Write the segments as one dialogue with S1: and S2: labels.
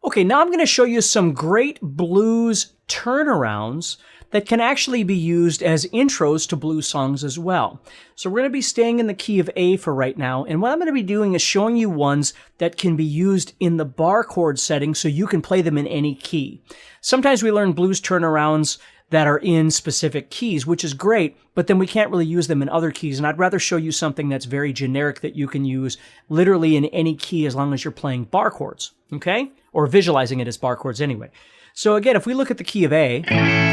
S1: Okay, now I'm going to show you some great blues turnarounds that can actually be used as intros to blues songs as well. So we're going to be staying in the key of A for right now, and what I'm going to be doing is showing you ones that can be used in the bar chord setting so you can play them in any key. Sometimes we learn blues turnarounds that are in specific keys, which is great, but then we can't really use them in other keys, and I'd rather show you something that's very generic that you can use literally in any key as long as you're playing bar chords, okay? Or visualizing it as bar chords anyway. So again, if we look at the key of A,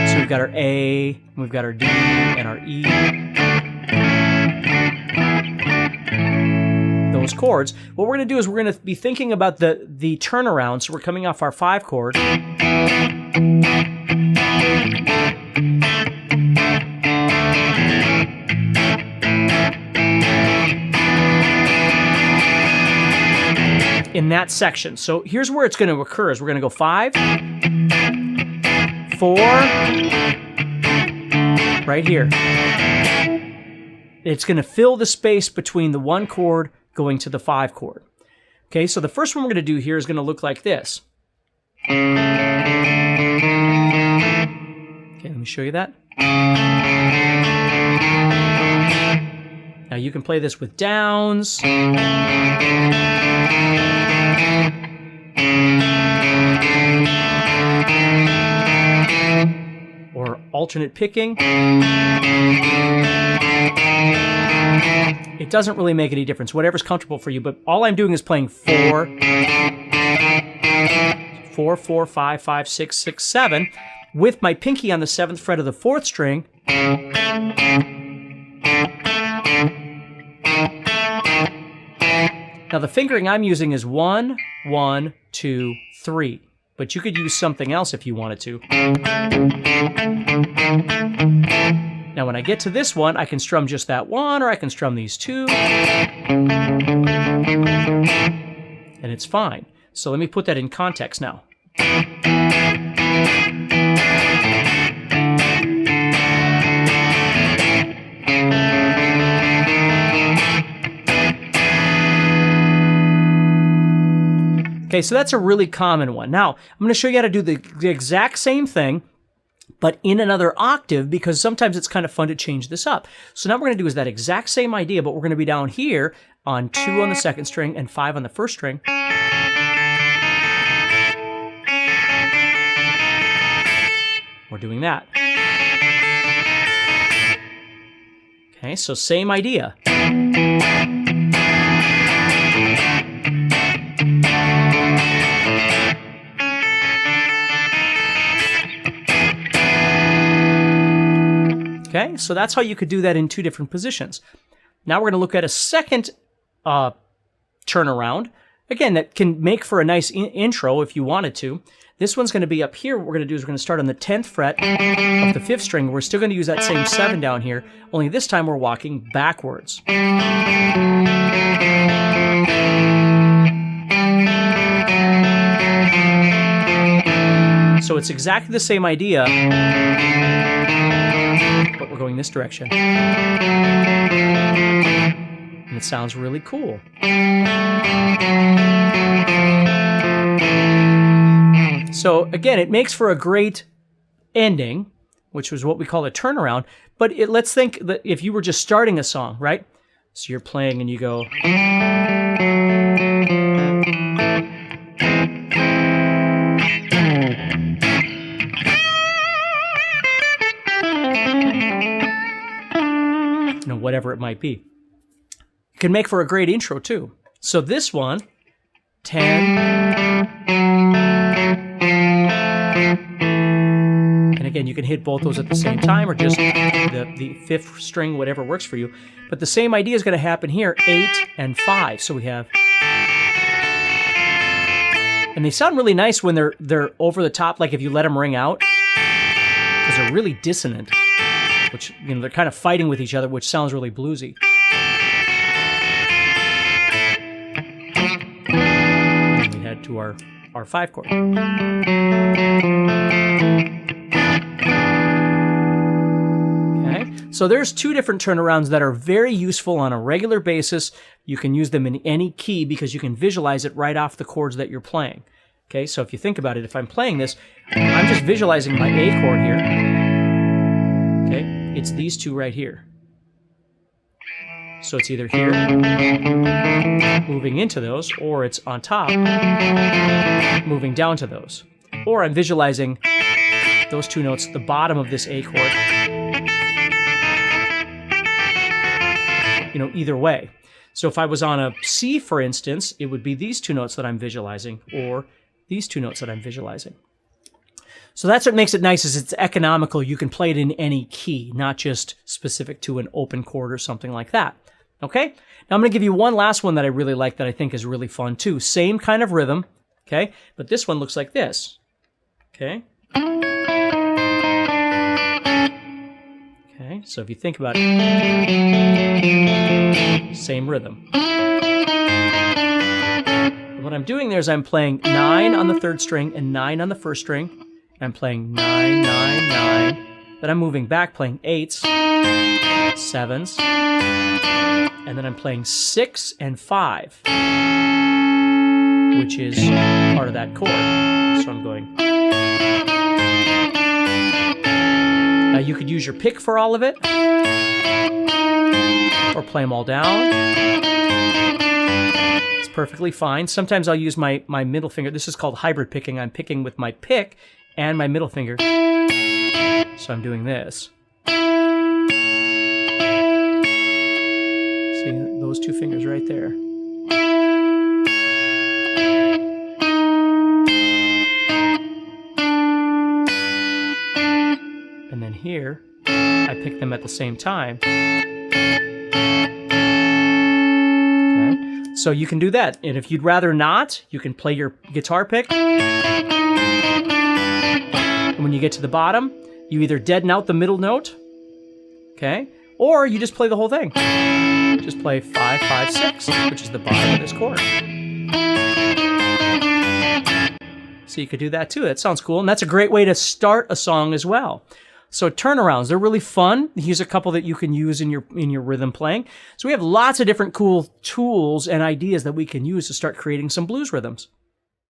S1: so we've got our A, we've got our D, and our E. Those chords. What we're going to do is we're going to be thinking about the turnaround. So we're coming off our 5 chord. In that section. So here's where it's going to occur is we're going to go 5, 4, right here. It's going to fill the space between the 1 chord going to the 5 chord. Okay, so the first one we're going to do here is going to look like this. Okay, let me show you that. Now you can play this with downs. Or alternate picking. It doesn't really make any difference, whatever's comfortable for you, but all I'm doing is playing 4, 4, 4, 5, 5, 6, 6, 7, with my pinky on the 7th fret of the 4th string. Now the fingering I'm using is 1, 1, 2, 3. But you could use something else if you wanted to. Now when I get to this one, I can strum just that 1, or I can strum these 2. And it's fine. So let me put that in context now. Okay, so that's a really common one. Now, I'm going to show you how to do the exact same thing, but in another octave, because sometimes it's kind of fun to change this up. So now what we're going to do is that exact same idea, but we're going to be down here on 2 on the 2nd string and 5 on the 1st string. We're doing that. Okay, so same idea. Okay, so that's how you could do that in 2 different positions. Now we're going to look at a second turnaround. Again, that can make for a nice intro if you wanted to. This one's going to be up here. What we're going to do is we're going to start on the 10th fret of the 5th string. We're still going to use that same 7 down here, only this time we're walking backwards. So it's exactly the same idea, but we're going this direction. And it sounds really cool. So again, it makes for a great ending, which was what we call a turnaround, but let's think that if you were just starting a song, right? So you're playing and you go... whatever it might be. It can make for a great intro too. So this one, 10, and again, you can hit both those at the same time or just the 5th string, whatever works for you. But the same idea is going to happen here, 8 and 5. So we have, and they sound really nice when they're over the top, like if you let them ring out, because they're really dissonant. Which, you know, they're kind of fighting with each other, which sounds really bluesy. And we head to our 5 chord. Okay, so there's 2 different turnarounds that are very useful on a regular basis. You can use them in any key because you can visualize it right off the chords that you're playing. Okay, so if you think about it, if I'm playing this, I'm just visualizing my A chord here. Okay, it's these two right here. So it's either here, moving into those, or it's on top, moving down to those. Or I'm visualizing those two notes at the bottom of this A chord. You know, either way. So if I was on a C, for instance, it would be these two notes that I'm visualizing, or these two notes that I'm visualizing. So that's what makes it nice, is it's economical. You can play it in any key, not just specific to an open chord or something like that. Okay? Now I'm going to give you one last one that I really like that I think is really fun too. Same kind of rhythm, okay? But this one looks like this. Okay? Okay, so if you think about it, same rhythm. What I'm doing there is I'm playing 9 on the 3rd string and 9 on the 1st string. I'm playing 9, 9, 9. Then I'm moving back, playing 8s, 7s, and then I'm playing 6 and 5, which is part of that chord. So I'm going. Now you could use your pick for all of it, or play them all down. It's perfectly fine. Sometimes I'll use my middle finger. This is called hybrid picking. I'm picking with my pick and my middle finger. So I'm doing this. See those two fingers right there. And then here, I pick them at the same time. Okay. So you can do that. And if you'd rather not, you can play your guitar pick. And when you get to the bottom, you either deaden out the middle note, okay, or you just play the whole thing. Just play 5, 5, 6, which is the bottom of this chord. So you could do that too. That sounds cool. And that's a great way to start a song as well. So turnarounds, they're really fun. Here's a couple that you can use in your rhythm playing. So we have lots of different cool tools and ideas that we can use to start creating some blues rhythms.